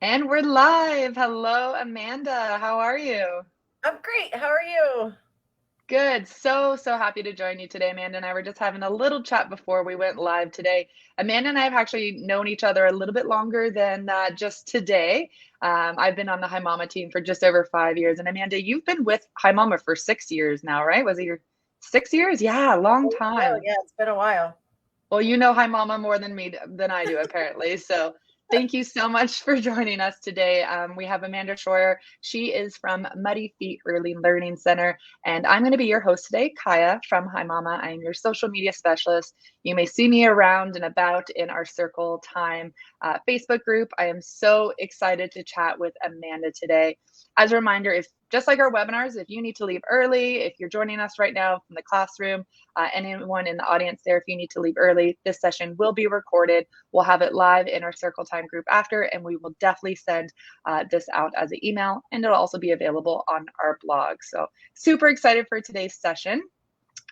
And we're live. Hello, Amanda. How are you? I'm great. How are you? Good. So happy to join you today. Amanda and I were just having a little chat before we went live today. Amanda and I have actually known each other a little bit longer than just today. I've been on the HiMama team for just over 5 years. And Amanda, you've been with HiMama for 6 years now, right? Was it your 6 years? Yeah, long Oh, time. yeah, it's been a while. Well, you know Hi Mama more than me than I do, apparently. So thank you so much for joining us today. We have Amanda Shroyer. She is from Muddy Feet Early Learning Center, and I'm going to be your host today, Kaya from Hi Mama. I am your social media specialist. You may see me around and about in our Circle Time Facebook group. I am so excited to chat with Amanda today. As a reminder, if just like our webinars, if you need to leave early, if you're joining us right now from the classroom, anyone in the audience there, if you need to leave early, this session will be recorded. We'll have it live in our Circle Time group after, and we will definitely send this out as an email, and it'll also be available on our blog. So super excited for today's session.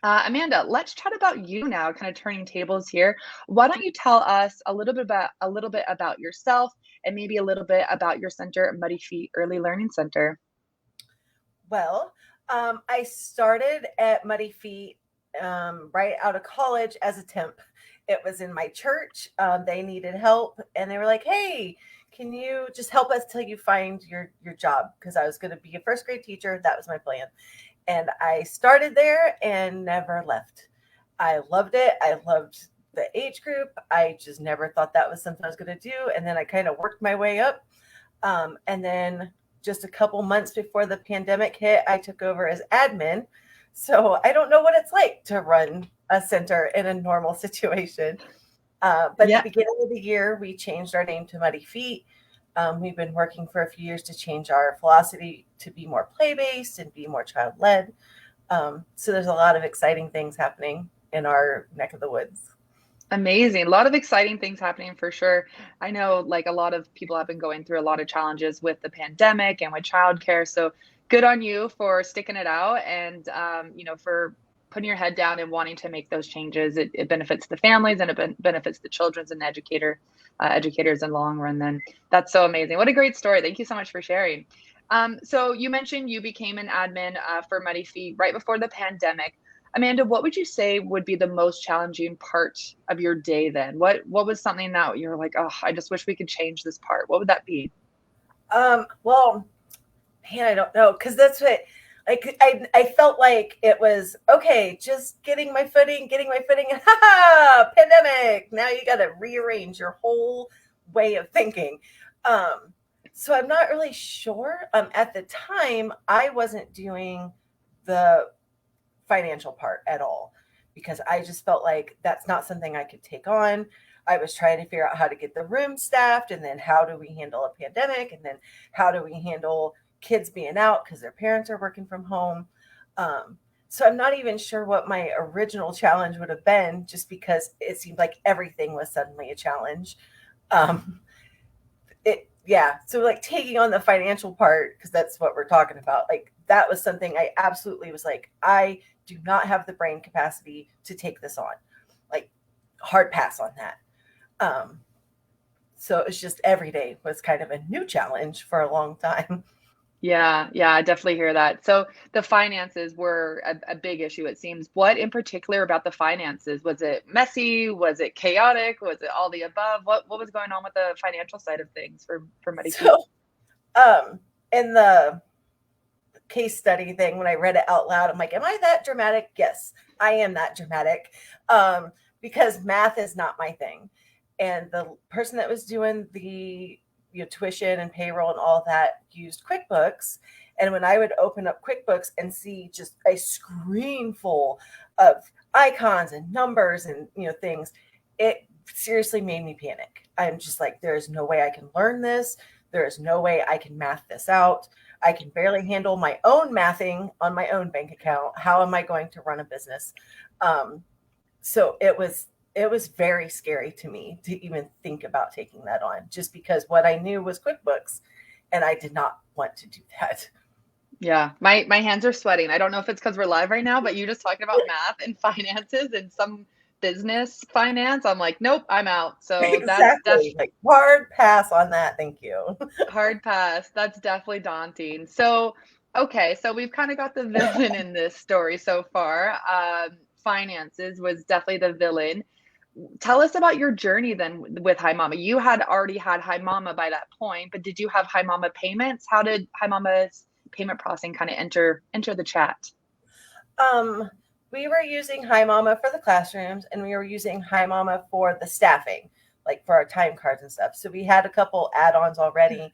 Amanda, let's chat about you now, kind of turning tables here. Why don't you tell us a little bit about yourself and maybe a little bit about your center, Muddy Feet Early Learning Center? Well, I started at Muddy Feet right out of college as a temp. It was in my church. They needed help, and they were like, "Hey, can you just help us till you find your job?" Because I was going to be a first grade teacher. That was my plan, and I started there and never left. I loved it. I loved the age group. I just never thought that was something I was going to do, and then I kind of worked my way up. And then just a couple months before the pandemic hit, I took over as admin. So I don't know what it's like to run a center in a normal situation. But the Yeah, beginning of the year, we changed our name to Muddy Feet. We've been working for a few years to change our philosophy to be more play based and be more child led. So there's a lot of exciting things happening in our neck of the woods. amazing. A lot of exciting things happening for sure. I know like a lot of people have been going through a lot of challenges with the pandemic and with childcare. So good on you for sticking it out and for putting your head down and wanting to make those changes. It benefits the families and it benefits the children's and educators in the long run. Then that's so amazing. What a great story. Thank you so much for sharing. So you mentioned you became an admin for Muddy Feet right before the pandemic. Amanda, what would you say would be the most challenging part of your day then? What was something that you're like, oh, I just wish we could change this part? What would that be? Well, man, I don't know, because that's what I felt like it was okay, just getting my footing, and pandemic. Now you got to rearrange your whole way of thinking. Um, so I'm not really sure. At the time, I wasn't doing the financial part at all because I just felt like that's not something I could take on. I was trying to figure out how to get the room staffed, and then how do we handle a pandemic, and then how do we handle kids being out because their parents are working from home. So I'm not even sure what my original challenge would have been, just because it seemed like everything was suddenly a challenge. Um, yeah, so like taking on the financial part, because that's what we're talking about, like that was something I absolutely was like, I do not have the brain capacity to take this on, like hard pass on that. um so it's just every day was kind of a new challenge for a long time. Yeah, I definitely hear that. So the finances were a big issue, it seems. What in particular about the finances? Was it messy? Was it chaotic? Was it all the above? What was going on with the financial side of things for Muddy Feet? So in the case study thing, when I read it out loud, I'm like, am I that dramatic? Yes, I am that dramatic. Because math is not my thing. And the person that was doing the tuition and payroll and all that used QuickBooks. And when I would open up QuickBooks and see just a screen full of icons and numbers and things, it seriously made me panic. I'm just like, there is no way I can learn this. There is no way I can math this out. I can barely handle my own mathing on my own bank account. How am I going to run a business? Um, so it was very scary to me to even think about taking that on, just because what I knew was QuickBooks, and I did not want to do that. Yeah, my hands are sweating. I don't know if it's because we're live right now, but you just talking about math and finances and some business finance, I'm like, nope, I'm out. So that's Exactly. Like hard pass on that. Thank you. hard pass. That's definitely daunting. So, okay, so we've kind of got the villain in this story so far. Finances was definitely the villain. Tell us about your journey then with HiMama. You had already had HiMama by that point, but did you have HiMama payments? How did HiMama's payment processing kind of enter the chat? Um, we were using HiMama for the classrooms, and we were using HiMama for the staffing, like for our time cards and stuff. So we had a couple add-ons already.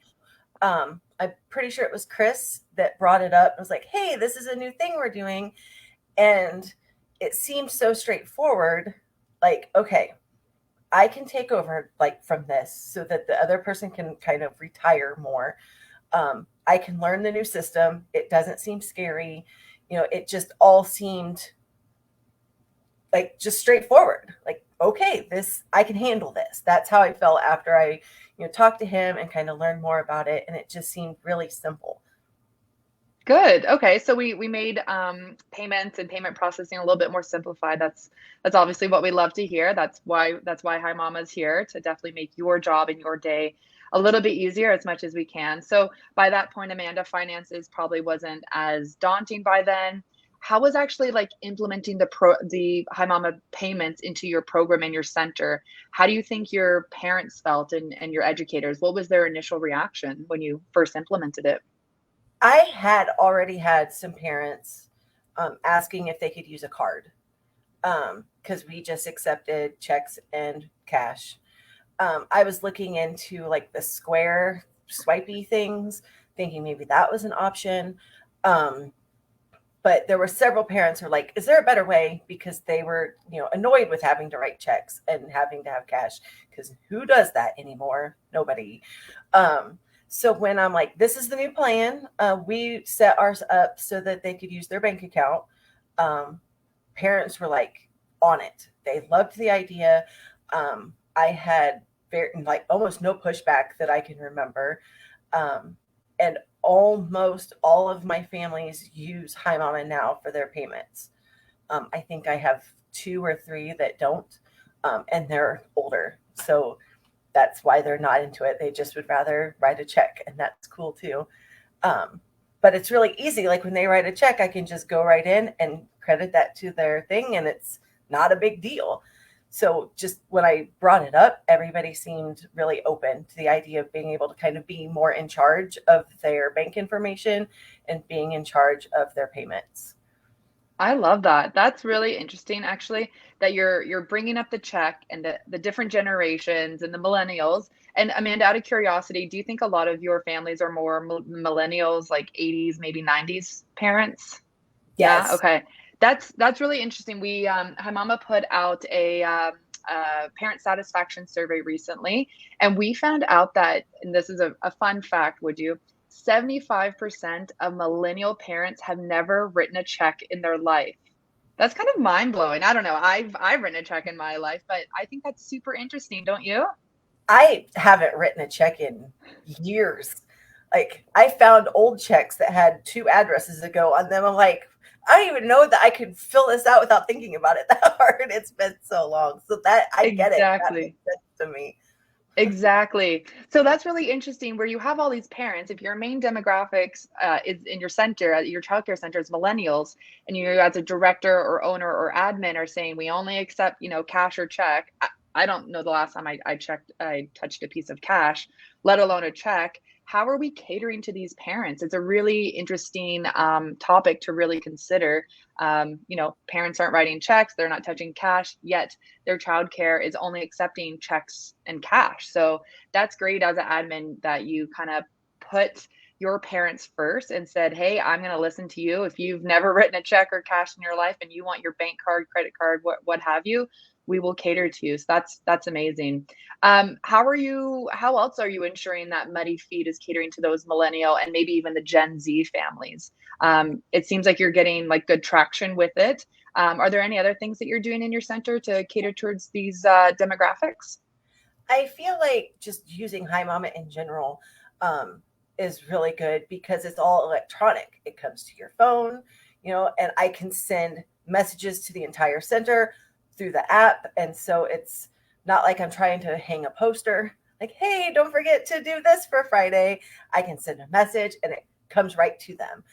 I'm pretty sure it was Chris that brought it up. It was like, hey, this is a new thing we're doing. And it seemed so straightforward. Like, okay, I can take over like from this so that the other person can kind of retire more. I can learn the new system. It doesn't seem scary. It just all seemed like just straightforward. Like, okay, this, I can handle this. That's how I felt after I, talked to him and kind of learned more about it. And it just seemed really simple. Good. Okay. So we made payments and payment processing a little bit more simplified. That's obviously what we love to hear. That's why Hi Mama's here to definitely make your job and your day a little bit easier as much as we can. So by that point, Amanda, finances probably wasn't as daunting by then. How was actually like implementing the Hi Mama payments into your program and your center? How do you think your parents felt and your educators? What was their initial reaction when you first implemented it? I had already had some parents asking if they could use a card because we just accepted checks and cash. I was looking into like the square swipey things, thinking maybe that was an option. But there were several parents who were like, is there a better way? Because they were, annoyed with having to write checks and having to have cash. Because who does that anymore? Nobody. So when I'm like, this is the new plan, we set ours up so that they could use their bank account. Parents were like on it. They loved the idea. I had like almost no pushback that I can remember. And almost all of my families use HiMama now for their payments. I think I have 2 or 3 that don't, and they're older. So that's why they're not into it. They just would rather write a check, and that's cool too. But it's really easy. Like when they write a check, I can just go right in and credit that to their thing, and it's not a big deal. So just when I brought it up, everybody seemed really open to the idea of being able to kind of be more in charge of their bank information and being in charge of their payments. I love that. That's really interesting, actually, that you're bringing up the check and the different generations and the millennials. And Amanda, out of curiosity, do you think a lot of your families are more millennials, like 80s, maybe 90s parents? Yeah. Yes. Okay. That's really interesting. Hi Mama put out a parent satisfaction survey recently, and we found out that, and this is a fun fact, would you? 75% of millennial parents have never written a check in their life. That's kind of mind blowing. I don't know. I've written a check in my life, but I think that's super interesting, don't you? I haven't written a check in years. Like I found old checks that had 2 addresses ago on them. I'm like, I don't even know that I could fill this out without thinking about it that hard. It's been so long. So that I get it. That Exactly. makes sense to me. Exactly. So that's really interesting where you have all these parents. If your main demographics is in your center, your childcare center is millennials, and you as a director or owner or admin are saying we only accept, cash or check. I don't know the last time I touched a piece of cash, let alone a check. How are we catering to these parents? It's a really interesting topic to really consider. Parents aren't writing checks, they're not touching cash, yet their childcare is only accepting checks and cash. So that's great as an admin that you kind of put your parents first and said, hey, I'm going to listen to you. If you've never written a check or cash in your life and you want your bank card, credit card, what have you, we will cater to you. So that's amazing. How else are you ensuring that Muddy Feet is catering to those millennial and maybe even the Gen Z families? It seems like you're getting like good traction with it. Are there any other things that you're doing in your center to cater towards these demographics? I feel like just using HiMama in general is really good because it's all electronic. It comes to your phone, and I can send messages to the entire center. through the app. And so it's not like I'm trying to hang a poster like, hey, don't forget to do this for Friday. I can send a message and it comes right to them.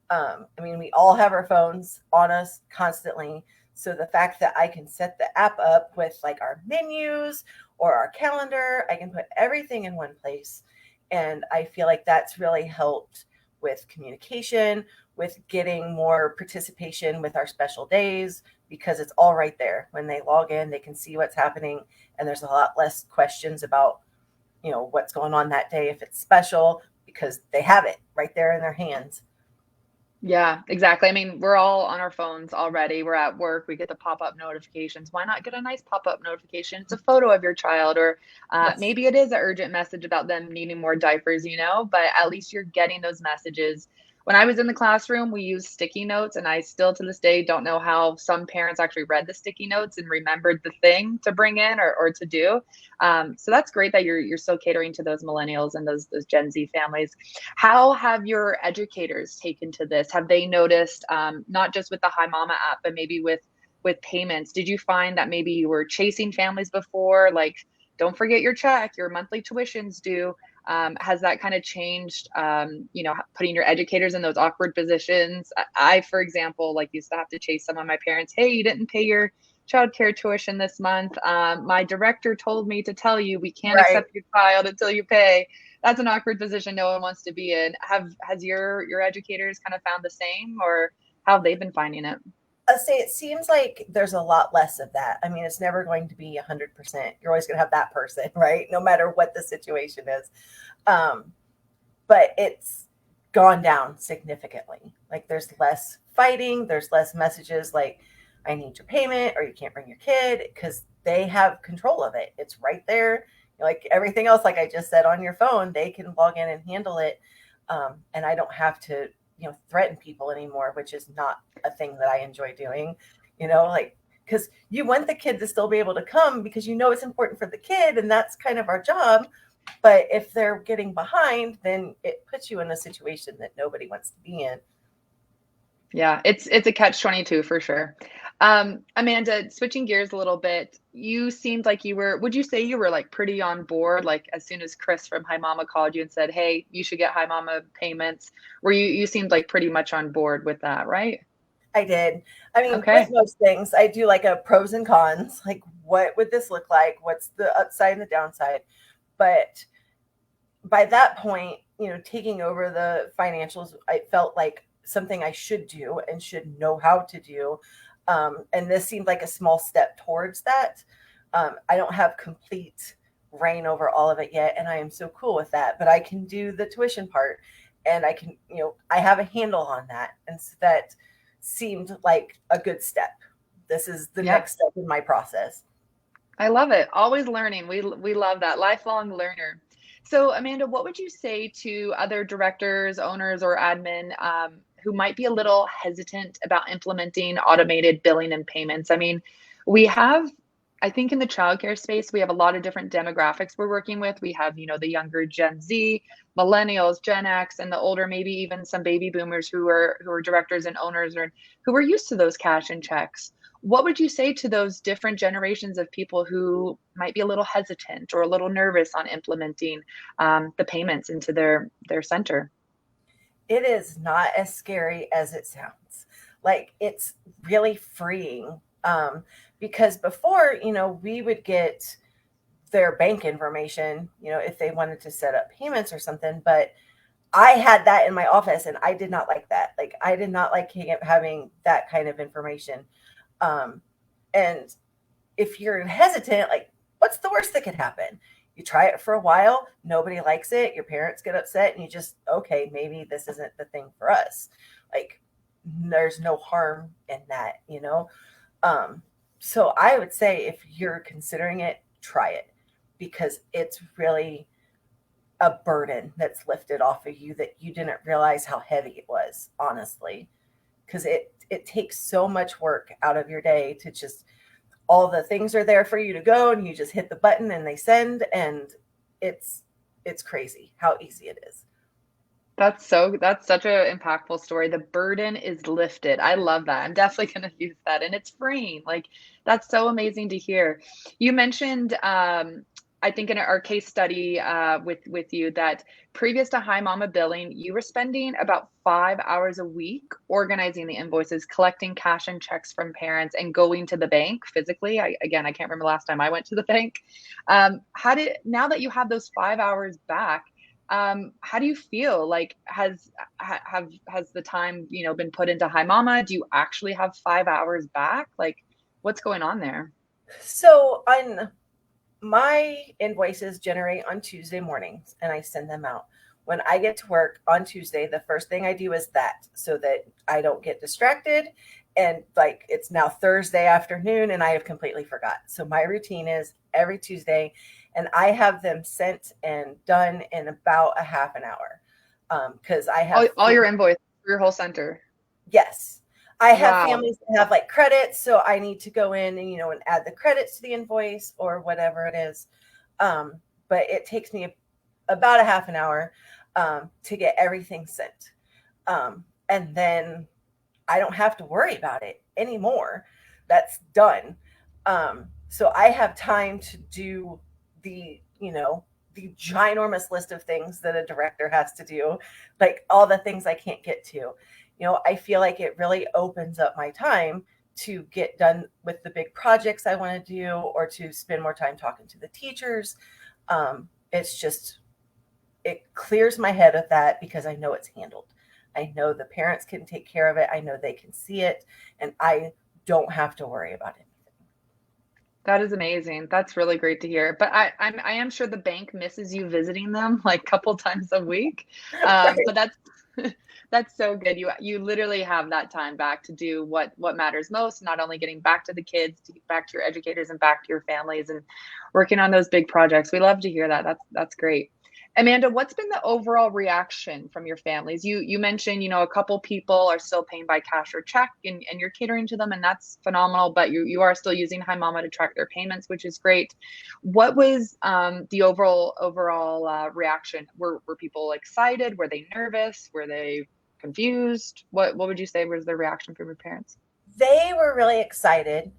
I mean, we all have our phones on us constantly. So the fact that I can set the app up with like our menus or our calendar, I can put everything in one place. And I feel like that's really helped with communication, with getting more participation with our special days, because it's all right there. When they log in, they can see what's happening, and there's a lot less questions about, what's going on that day if it's special, because they have it right there in their hands. Yeah, exactly. I mean, we're all on our phones already. We're at work. We get the pop-up notifications. Why not get a nice pop-up notification? It's a photo of your child, or Yes. maybe it is an urgent message about them needing more diapers, but at least you're getting those messages. When I was in the classroom, we used sticky notes, and I still to this day don't know how some parents actually read the sticky notes and remembered the thing to bring in or to do. So that's great that you're still catering to those millennials and those Gen Z families. How have your educators taken to this? Have they noticed, not just with the HiMama app, but maybe with payments? Did you find that maybe you were chasing families before, like, don't forget your check, your monthly tuition's due? Has that kind of changed, putting your educators in those awkward positions? I, for example, like used to have to chase some of my parents. Hey, you didn't pay your childcare tuition this month. My director told me to tell you we can't Right. accept your child until you pay. That's an awkward position no one wants to be in. Has your educators kind of found the same, or how have they been finding it? I'd say it seems like there's a lot less of that. I mean, it's never going to be 100%. You're always going to have that person, right? No matter what the situation is. But it's gone down significantly. Like there's less fighting, there's less messages like, I need your payment or you can't bring your kid, because they have control of it. It's right there. Like everything else, like I just said, on your phone, they can log in and handle it. And I don't have to, threaten people anymore, which is not a thing that I enjoy doing, like, because you want the kid to still be able to come because it's important for the kid, and that's kind of our job. But if they're getting behind, then it puts you in a situation that nobody wants to be in. Yeah, it's a catch-22 for sure. Amanda, switching gears a little bit, you seemed like would you say you were like pretty on board, like as soon as Chris from HiMama called you and said, hey, you should get HiMama payments, you seemed like pretty much on board with that, right? I did. I mean, with Okay. most things, I do like a pros and cons. Like, what would this look like? What's the upside and the downside? But by that point, taking over the financials, I felt like something I should do and should know how to do. And this seemed like a small step towards that. I don't have complete reign over all of it yet, and I am so cool with that. But I can do the tuition part, and I can, I have a handle on that. And so that seemed like a good step. This is the Yeah. next step in my process. I love it. Always learning. We love that. Lifelong learner. So, Amanda, what would you say to other directors, owners, or admin who might be a little hesitant about implementing automated billing and payments? I mean, I think in the childcare space, we have a lot of different demographics we're working with. We have, the younger Gen Z, millennials, Gen X, and the older, maybe even some baby boomers who are directors and owners, or who are used to those cash and checks. What would you say to those different generations of people who might be a little hesitant or a little nervous on implementing the payments into their center? It is not as scary as it sounds. Like, it's really freeing. Because before, we would get their bank information, if they wanted to set up payments or something. But I had that in my office, and I did not like that. Like, I did not like having that kind of information. And if you're hesitant, like, what's the worst that could happen? You try it for a while, nobody likes it, your parents get upset, and you just, okay, maybe this isn't the thing for us. Like, there's no harm in that. So I would say if you're considering it, try it, because it's really a burden that's lifted off of you that you didn't realize how heavy it was, honestly. Because it takes so much work out of your day to just, all the things are there for you to go, and you just hit the button and they send, and it's crazy how easy it is. That's such a impactful story. The burden is lifted. I love that. I'm definitely going to use that, and it's freeing. Like, that's so amazing to hear. You mentioned, I think in our case study with you, that previous to Hi Mama billing, you were spending about 5 hours a week organizing the invoices, collecting cash and checks from parents, and going to the bank physically. Again, I can't remember the last time I went to the bank. How did now that you have those 5 hours back? How do you feel? Like, has the time, been put into Hi Mama? Do you actually have 5 hours back? Like, what's going on there? So on my invoices generate on Tuesday mornings and I send them out. When I get to work on Tuesday, the first thing I do is that so that I don't get distracted. And like it's now Thursday afternoon and I have completely forgot. So my routine is every Tuesday and I have them sent and done in about a half an hour. Because I have All your invoice for your whole center. Yes. I have Wow. families that have like credits, so I need to go in and and add the credits to the invoice or whatever it is. But it takes me about a half an hour to get everything sent. And then I don't have to worry about it anymore. That's done. So I have time to do the ginormous list of things that a director has to do, like all the things I can't get to. I feel like it really opens up my time to get done with the big projects I want to do or to spend more time talking to the teachers. It's just, it clears my head of that because I know it's handled. I know the parents can take care of it. I know they can see it and I don't have to worry about it. That is amazing. That's really great to hear. But I am sure the bank misses you visiting them like a couple times a week. But that's that's so good. You literally have that time back to do what matters most, not only getting back to the kids, to get back to your educators and back to your families and working on those big projects. We love to hear that. That's great. Amanda, what's been the overall reaction from your families? You mentioned, a couple people are still paying by cash or check and you're catering to them, and that's phenomenal, but you are still using Hi Mama to track their payments, which is great. What was the overall reaction? Were people excited? Were they nervous? Were they confused? What would you say was the reaction from your parents? They were really excited.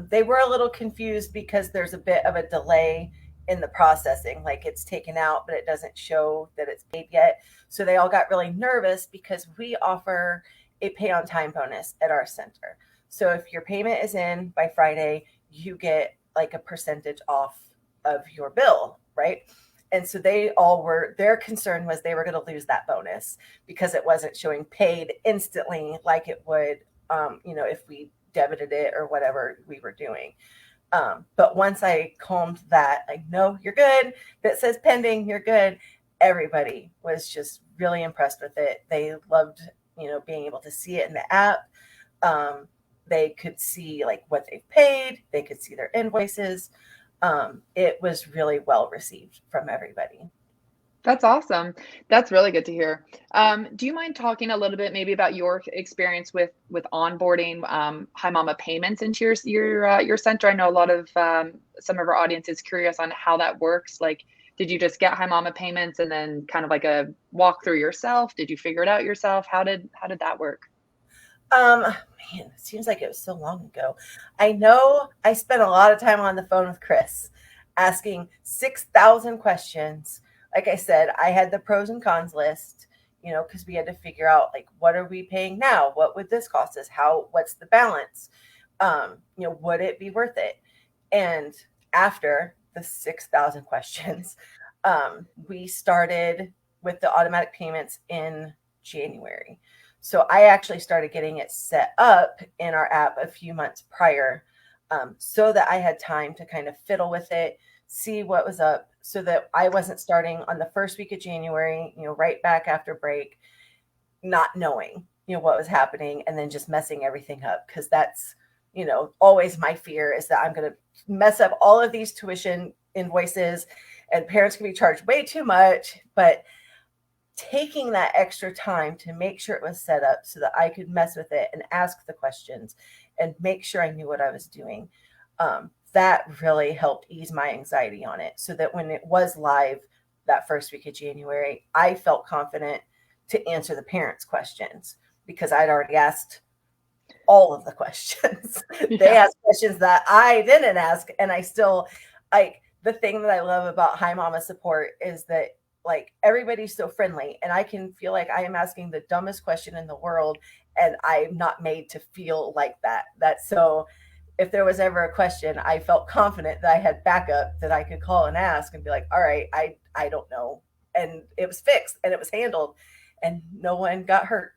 They were a little confused because there's a bit of a delay in the processing. Like it's taken out, but it doesn't show that it's paid yet. So they all got really nervous because we offer a pay on time bonus at our center. So if your payment is in by Friday, you get like a percentage off of your bill, right? And so their concern was they were going to lose that bonus because it wasn't showing paid instantly like it would if we debited it or whatever we were doing. But once I calmed that, like, no, you're good. That says pending, you're good. Everybody was just really impressed with it. They loved, being able to see it in the app. They could see like what they've paid. They could see their invoices. It was really well received from everybody. That's awesome. That's really good to hear. Do you mind talking a little bit maybe about your experience with onboarding Hi Mama payments into your center? I know a lot of some of our audience is curious on how that works. Like, did you just get Hi Mama payments and then kind of like a walkthrough yourself? Did you figure it out yourself? How did that work? Man, it seems like it was so long ago. I know I spent a lot of time on the phone with Chris asking 6,000 questions. Like I said, I had the pros and cons list, because we had to figure out like, what are we paying now? What would this cost us? What's the balance? Would it be worth it? And after the 6,000 questions, we started with the automatic payments in January. So I actually started getting it set up in our app a few months prior, so that I had time to kind of fiddle with it, see what was up, so that I wasn't starting on the first week of January, right back after break, not knowing, what was happening and then just messing everything up. Because that's, always my fear is that I'm going to mess up all of these tuition invoices and parents can be charged way too much. But taking that extra time to make sure it was set up so that I could mess with it and ask the questions and make sure I knew what I was doing. That really helped ease my anxiety on it so that when it was live that first week of January, I felt confident to answer the parents' questions because I'd already asked all of the questions. They asked questions that I didn't ask, and I still like the thing that I love about HiMama support is that like everybody's so friendly, and I can feel like I am asking the dumbest question in the world, and I'm not made to feel like that. That's so. If there was ever a question, I felt confident that I had backup that I could call and ask and be like, "All right, I don't know," and it was fixed and it was handled, and no one got hurt.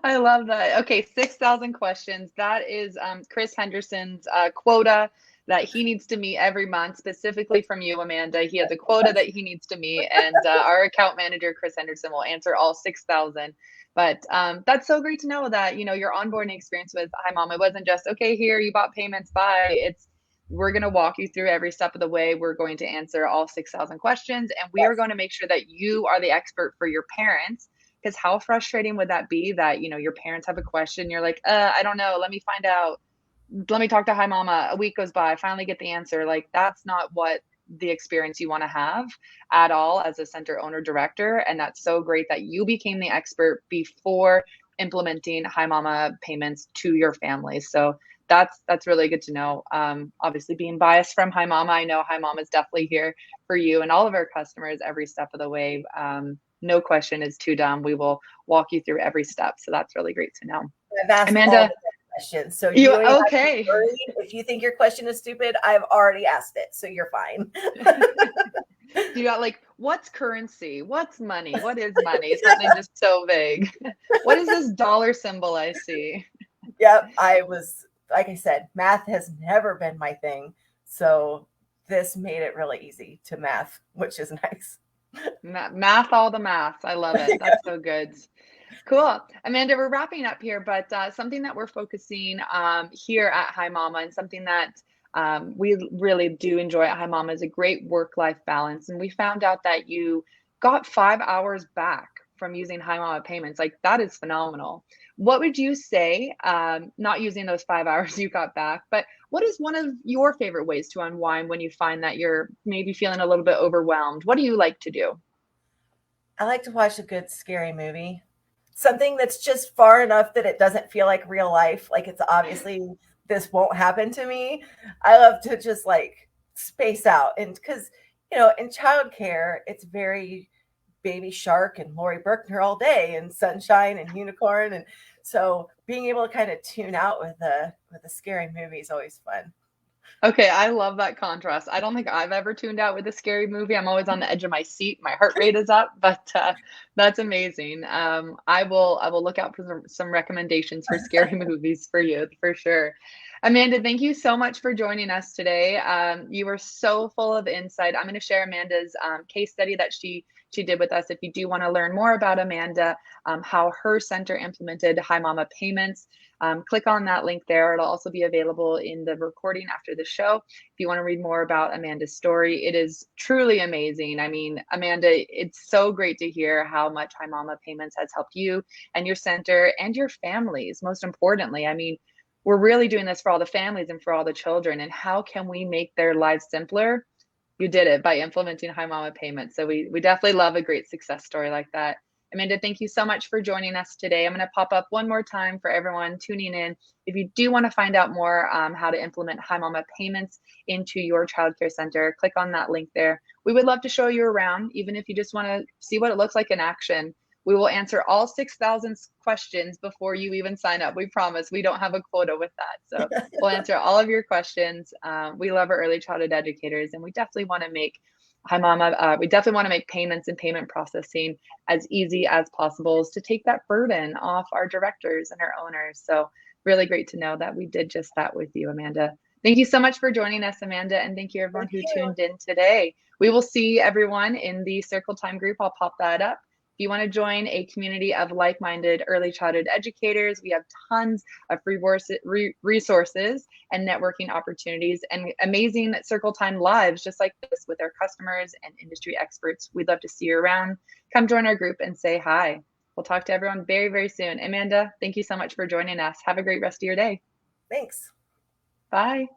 I love that. Okay, 6,000 questions. That is Chris Henderson's quota that he needs to meet every month, specifically from you, Amanda. He has a quota that he needs to meet, and our account manager, Chris Henderson, will answer all 6,000. But that's so great to know that, your onboarding experience with HiMama, it wasn't just, okay, here, you bought payments, bye. We're going to walk you through every step of the way. We're going to answer all 6,000 questions, and we are going to make sure that you are the expert for your parents. Because how frustrating would that be that, your parents have a question, you're like, I don't know, let me find out. Let me talk to HiMama. A week goes by, I finally get the answer. Like, that's not what the experience you want to have at all as a center owner director. And that's so great that you became the expert before implementing HiMama payments to your family. So that's really good to know. Obviously, being biased from HiMama, I know HiMama is definitely here for you and all of our customers every step of the way. No question is too dumb. We will walk you through every step. So that's really great to know. I've asked Amanda, all the questions. So you okay. If you think your question is stupid, I've already asked it. So you're fine. You got like, what's currency? What's money? What is money? Something just so vague. What is this dollar symbol I see? Yep. Like I said, math has never been my thing. So this made it really easy to math, which is nice. Math, all the math. I love it. That's so good. Cool. Amanda, we're wrapping up here, but something that we're focusing here at HiMama and something that we really do enjoy at HiMama is a great work-life balance. And we found out that you got 5 hours back from using HiMama payments. Like, that is phenomenal. What would you say, not using those 5 hours you got back, but what is one of your favorite ways to unwind when you find that you're maybe feeling a little bit overwhelmed? What do you like to do? I like to watch a good scary movie. Something that's just far enough that it doesn't feel like real life. Like it's obviously this won't happen to me. I love to just like space out. And because, in childcare, it's very Baby Shark and Lori Berkner all day and Sunshine and Unicorn. And so being able to kind of tune out with a scary movie is always fun. Okay, I love that contrast. I don't think I've ever tuned out with a scary movie. I'm always on the edge of my seat. My heart rate is up, but that's amazing. I will look out for some recommendations for scary movies for you for sure. Amanda, thank you so much for joining us today. You were so full of insight. I'm going to share Amanda's case study that she did with us. If you do want to learn more about Amanda, how her center implemented HiMama payments, click on that link there. It'll also be available in the recording after the show. If you want to read more about Amanda's story, it is truly amazing. I mean, Amanda, it's so great to hear how much HiMama payments has helped you and your center and your families. Most importantly, I mean, we're really doing this for all the families and for all the children. And how can we make their lives simpler? You did it by implementing HiMama payments. So we definitely love a great success story like that. Amanda, thank you so much for joining us today. I'm going to pop up one more time for everyone tuning in. If you do want to find out more how to implement HiMama payments into your childcare center, click on that link there. We would love to show you around, even if you just want to see what it looks like in action. We will answer all 6,000 questions before you even sign up. We promise. We don't have a quota with that. So we'll answer all of your questions. We love our early childhood educators, and we definitely want to make we definitely want to make payments and payment processing as easy as possible to take that burden off our directors and our owners. So really great to know that we did just that with you, Amanda. Thank you so much for joining us, Amanda, and thank you everyone who tuned in today. We will see everyone in the Circle Time group. I'll pop that up. If you want to join a community of like-minded early childhood educators, we have tons of free resources and networking opportunities and amazing Circle Time lives just like this with our customers and industry experts. We'd love to see you around. Come join our group and say hi. We'll talk to everyone very, very soon. Amanda, thank you so much for joining us. Have a great rest of your day. Thanks. Bye.